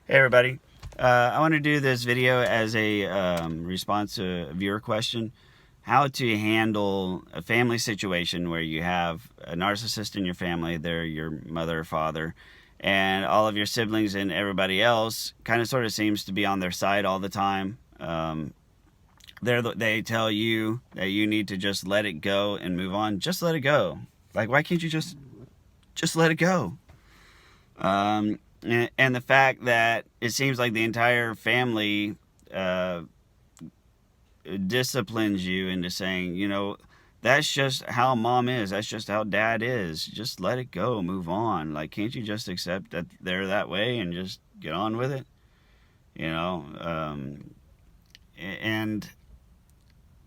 Hey everybody, I want to do this video as a response to a viewer question. How to handle a family situation where you have a narcissist in your family, they're your mother or father, and all of your siblings and everybody else kind of sort of seems to be on their side all the time. They tell you that you need to just let it go and move on. Just let it go. Like, why can't you just let it go? And the fact that it seems like the entire family uh, disciplines you into saying, that's just how mom is. That's just how dad is. Just let it go. Move on. Like, can't you just accept that they're that way and just get on with it? You know? And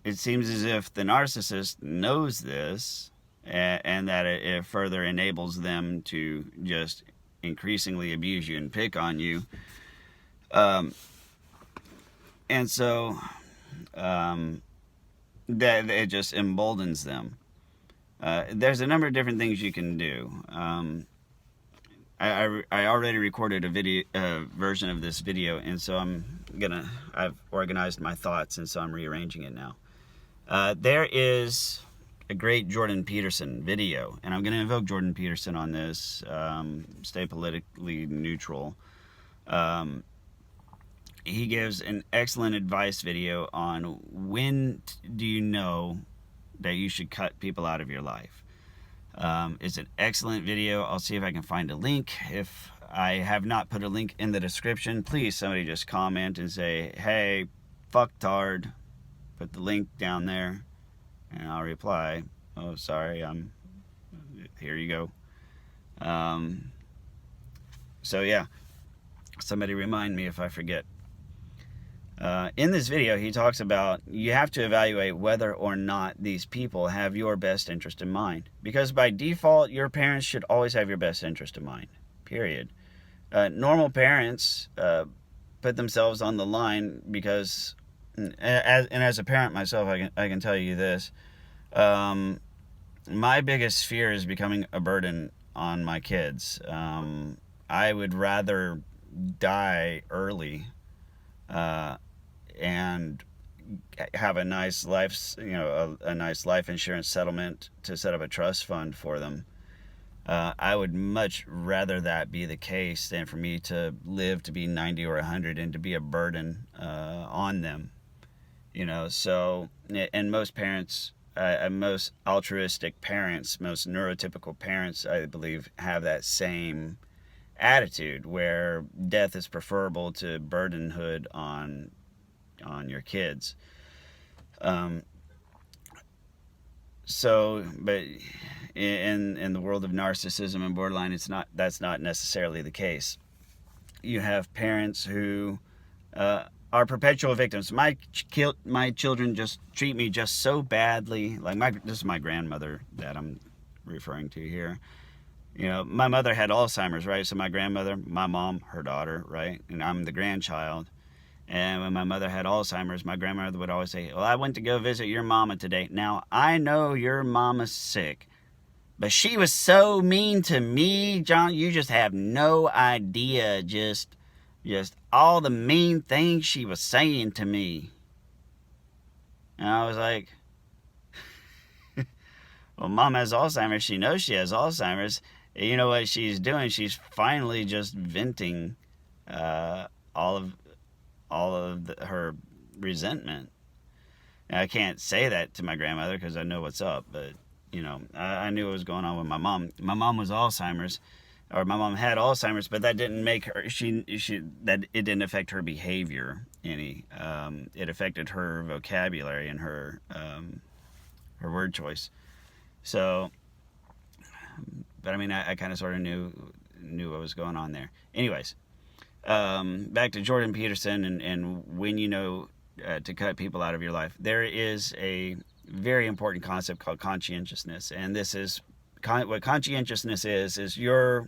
it seems as if the narcissist knows this, and that it further enables them to just increasingly abuse you and pick on you. Um, and so that it just emboldens them. There's a number of different things you can do. I already recorded a video version of this video, and so I've organized my thoughts, and so I'm rearranging it now. There is a great Jordan Peterson video, and I'm going to invoke Jordan Peterson on this. Stay politically neutral. He gives an excellent advice video on when do you know that you should cut people out of your life. It's an excellent video. I'll see if I can find a link. If I have not put a link in the description, please somebody just comment and say, hey, fucktard, put the link down there, and I'll reply, oh, sorry, here you go. So yeah, somebody remind me if I forget. In this video, he talks about you have to evaluate whether or not these people have your best interest in mind. Because by default, your parents should always have your best interest in mind, period. Normal parents put themselves on the line because, as a parent myself, I can tell you this. My biggest fear is becoming a burden on my kids. I would rather die early and have a nice life, a nice life insurance settlement to set up a trust fund for them. I would much rather that be the case than for me to live to be 90 or 100 and to be a burden on them. So, and most parents, most altruistic parents, most neurotypical parents, I believe, have that same attitude where death is preferable to burdenhood on your kids. But in the world of narcissism and borderline, that's not necessarily the case. You have parents who are perpetual victims. My children just treat me just so badly. Like this is my grandmother that I'm referring to here. My mother had Alzheimer's, right? So my grandmother, my mom, her daughter, right? And I'm the grandchild. And when my mother had Alzheimer's, my grandmother would always say, well, I went to go visit your mama today. Now, I know your mama's sick, but she was so mean to me, John. You just have no idea just all the mean things she was saying to me. And I was like, well, mom has Alzheimer's. She knows she has Alzheimer's. You know what she's doing? She's finally just venting all of her resentment. And I can't say that to my grandmother because I know what's up, but I knew what was going on with my mom. My mom was Alzheimer's, or my mom had Alzheimer's, but that didn't make her. That it didn't affect her behavior any. It affected her vocabulary and her word choice. So, but I mean, I kind of sort of knew what was going on there. Anyways. Back to Jordan Peterson and when you know to cut people out of your life. There is a very important concept called conscientiousness, and this is what conscientiousness is your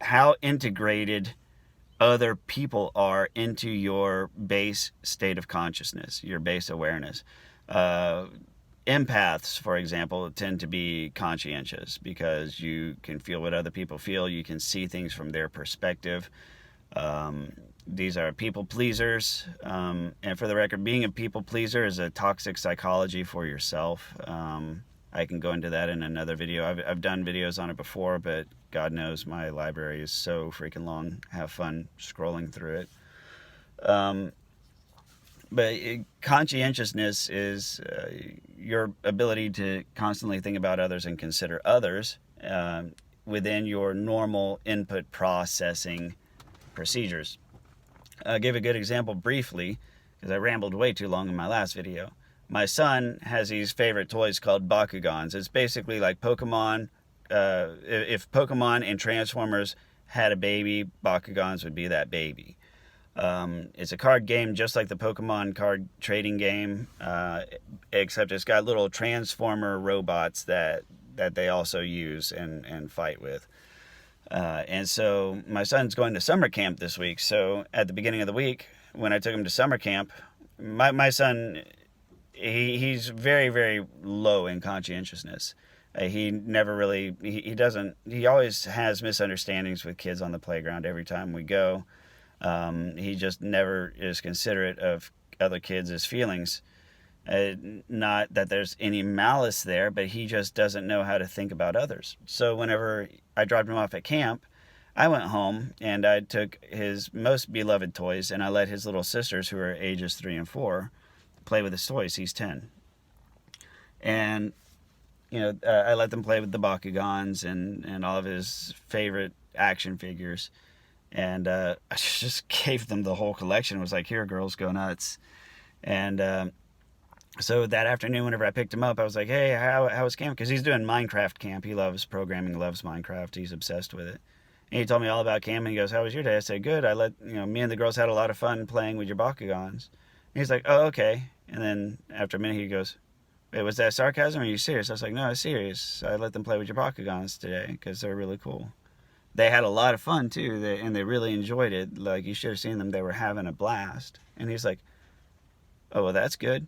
how integrated other people are into your base state of consciousness, your base awareness. Empaths, for example, tend to be conscientious because you can feel what other people feel. You can see things from their perspective. These are people pleasers, and for the record, being a people pleaser is a toxic psychology for yourself. I can go into that in another video. I've done videos on it before, but God knows my library is so freaking long. Have fun scrolling through it. But conscientiousness is your ability to constantly think about others and consider others within your normal input processing procedures. I'll give a good example briefly, because I rambled way too long in my last video. My son has these favorite toys called Bakugans. It's basically like Pokemon. If Pokemon and Transformers had a baby, Bakugans would be that baby. It's a card game just like the Pokemon card trading game, except it's got little Transformer robots that they also use and fight with. And so my son's going to summer camp this week. So at the beginning of the week, when I took him to summer camp, my son, he's very, very low in conscientiousness. He never really, he always has misunderstandings with kids on the playground every time we go. He just never is considerate of other kids' feelings. Not that there's any malice there, but he just doesn't know how to think about others. So whenever I dropped him off at camp, I went home and I took his most beloved toys and I let his little sisters, who are ages 3 and 4, play with his toys. He's 10. And, I let them play with the Bakugans and all of his favorite action figures. And I just gave them the whole collection. It was like, here, girls, go nuts. And so that afternoon, whenever I picked him up, I was like, hey, how was camp? Because he's doing Minecraft camp. He loves programming, loves Minecraft. He's obsessed with it. And he told me all about camp, and he goes, how was your day? I said, good. Me and the girls had a lot of fun playing with your Bakugans. And he's like, oh, okay. And then after a minute, he goes, wait, was that sarcasm or are you serious? I was like, no, I'm serious. I let them play with your Bakugans today because they're really cool. They had a lot of fun, too, and they really enjoyed it. Like, you should have seen them. They were having a blast. And he's like, oh, well, that's good.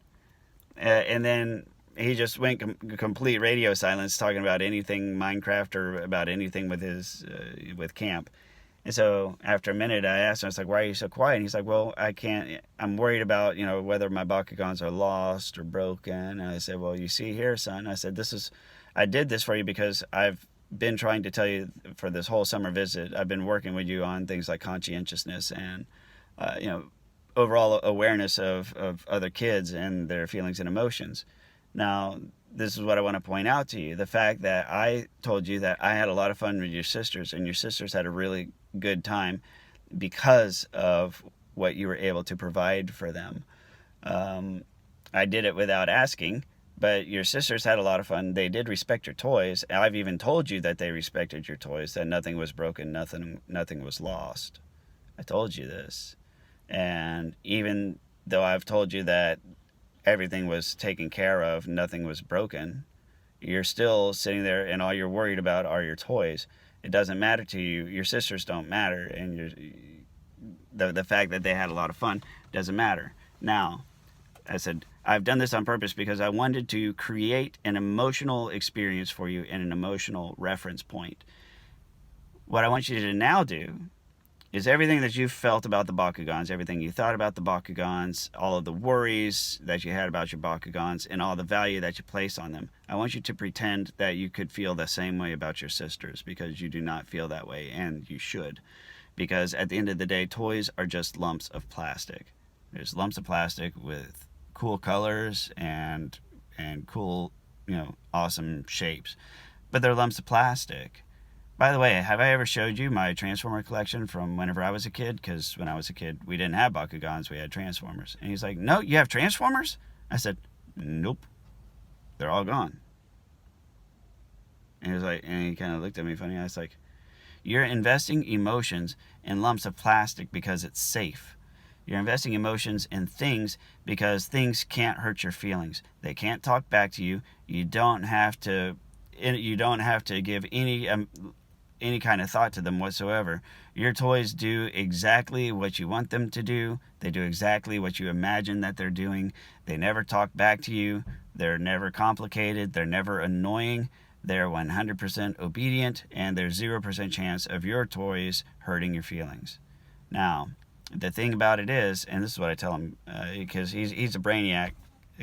And then he just went complete radio silence, talking about anything Minecraft or about anything with camp. And so after a minute, I asked him, I was like, why are you so quiet? And he's like, well, I'm worried about, whether my Bakugans are lost or broken. And I said, well, you see here, son, I said, I did this for you because I've been trying to tell you for this whole summer visit. I've been working with you on things like conscientiousness and, overall awareness of other kids and their feelings and emotions. Now, this is what I want to point out to you. The fact that I told you that I had a lot of fun with your sisters and your sisters had a really good time because of what you were able to provide for them. I did it without asking, but your sisters had a lot of fun. They did respect your toys. I've even told you that they respected your toys, that nothing was broken, nothing was lost. I told you this. And even though I've told you that everything was taken care of, nothing was broken, you're still sitting there and all you're worried about are your toys. It doesn't matter to you. Your sisters don't matter. And the fact that they had a lot of fun doesn't matter. Now, I said, I've done this on purpose because I wanted to create an emotional experience for you and an emotional reference point. What I want you to now do is everything that you felt about the Bakugans, everything you thought about the Bakugans, all of the worries that you had about your Bakugans, and all the value that you place on them. I want you to pretend that you could feel the same way about your sisters, because you do not feel that way, and you should. Because at the end of the day, toys are just lumps of plastic. There's lumps of plastic with cool colors and cool, awesome shapes. But they're lumps of plastic. By the way, have I ever showed you my Transformer collection from whenever I was a kid? Because when I was a kid, we didn't have Bakugans, we had Transformers. And he's like, no, you have Transformers? I said, nope, they're all gone. And he kind of looked at me funny. I was like, you're investing emotions in lumps of plastic because it's safe. You're investing emotions in things because things can't hurt your feelings. They can't talk back to you. You don't have to give any kind of thought to them whatsoever. Your toys do exactly what you want them to do. They do exactly what you imagine that they're doing. They never talk back to you. They're never complicated. They're never annoying. They're 100% obedient, and there's 0% chance of your toys hurting your feelings. Now, the thing about it is, and this is what I tell him, because he's a brainiac,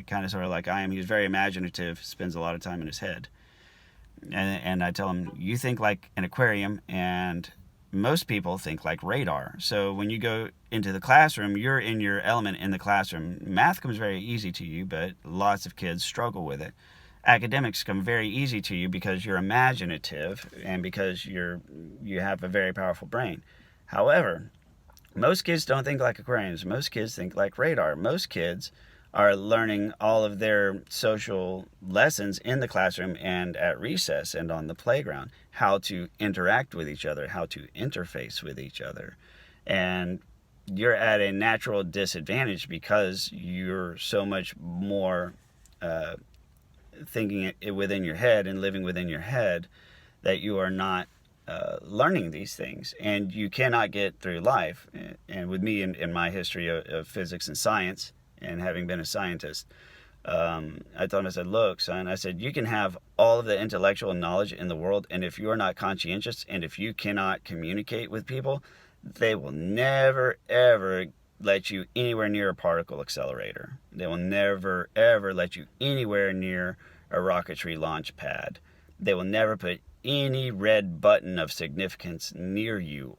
kind of sort of like I am. He's very imaginative, spends a lot of time in his head. And I tell him, you think like an aquarium, and most people think like radar. So when you go into the classroom, you're in your element in the classroom. Math comes very easy to you, but lots of kids struggle with it. Academics come very easy to you because you're imaginative and because you have a very powerful brain. However, most kids don't think like aquariums. Most kids think like radar. Most kids are learning all of their social lessons in the classroom and at recess and on the playground, how to interact with each other, how to interface with each other. And you're at a natural disadvantage because you're so much more thinking it within your head and living within your head that you are not learning these things, and you cannot get through life. And with me in my history of physics and science, and having been a scientist, I told him, I said, look, son, I said, you can have all of the intellectual knowledge in the world, and if you are not conscientious, and if you cannot communicate with people, they will never, ever let you anywhere near a particle accelerator. They will never, ever let you anywhere near a rocketry launch pad. They will never put any red button of significance near you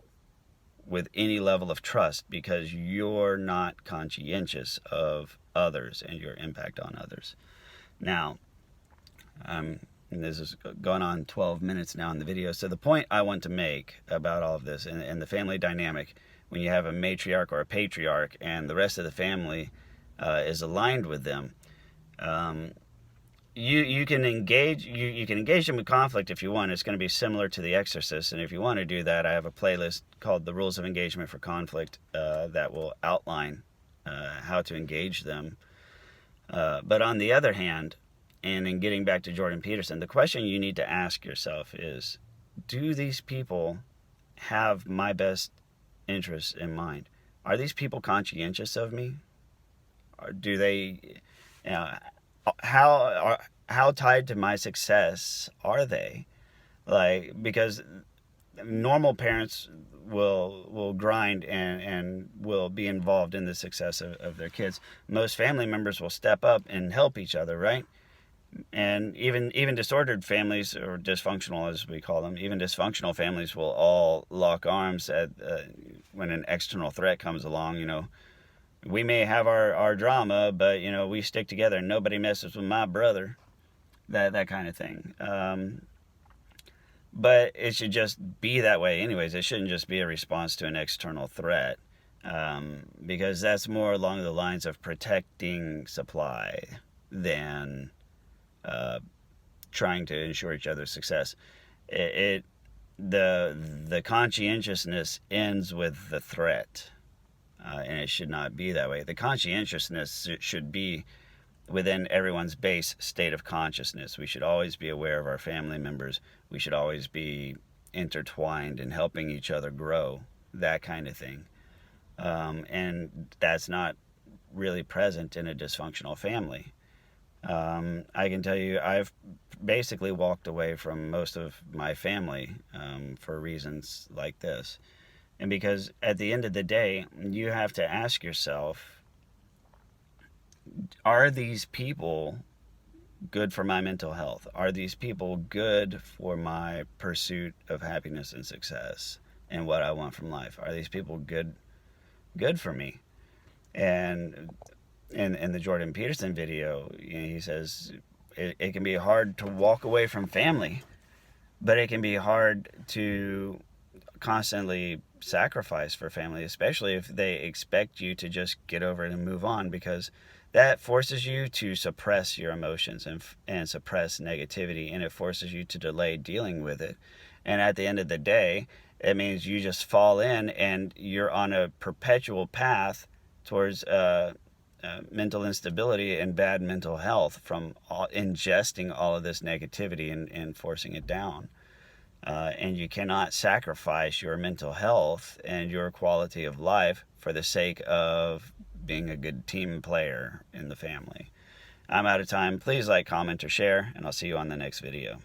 with any level of trust because you're not conscientious of others and your impact on others. Now, and this is going on 12 minutes now in the video. So the point I want to make about all of this and the family dynamic, when you have a matriarch or a patriarch and the rest of the family is aligned with them, you can engage them with conflict if you want. It's going to be similar to The Exorcist, and if you want to do that, I have a playlist called The Rules of Engagement for Conflict that will outline how to engage them. But on the other hand, and in getting back to Jordan Peterson, the question you need to ask yourself is, do these people have my best interests in mind? Are these people conscientious of me? Or do they... how tied to my success are they? Like, because normal parents will grind and will be involved in the success of their kids. Most family members will step up and help each other, right? And even disordered families, or dysfunctional as we call them, even dysfunctional families will all lock arms at when an external threat comes along. We may have our drama, but we stick together. Nobody messes with my brother. That kind of thing. But it should just be that way anyways. It shouldn't just be a response to an external threat, because that's more along the lines of protecting supply than trying to ensure each other's success. The conscientiousness ends with the threat. And it should not be that way. The conscientiousness should be within everyone's base state of consciousness. We should always be aware of our family members. We should always be intertwined and helping each other grow, that kind of thing. And that's not really present in a dysfunctional family. I can tell you, I've basically walked away from most of my family for reasons like this. And because at the end of the day, you have to ask yourself, are these people good for my mental health? Are these people good for my pursuit of happiness and success and what I want from life? Are these people good for me? And in the Jordan Peterson video, he says it can be hard to walk away from family, but it can be hard to constantly sacrifice for family, especially if they expect you to just get over it and move on, because that forces you to suppress your emotions and suppress negativity, and it forces you to delay dealing with it. And at the end of the day, it means you just fall in and you're on a perpetual path towards mental instability and bad mental health from ingesting all of this negativity and forcing it down. And you cannot sacrifice your mental health and your quality of life for the sake of being a good team player in the family. I'm out of time. Please like, comment, or share, and I'll see you on the next video.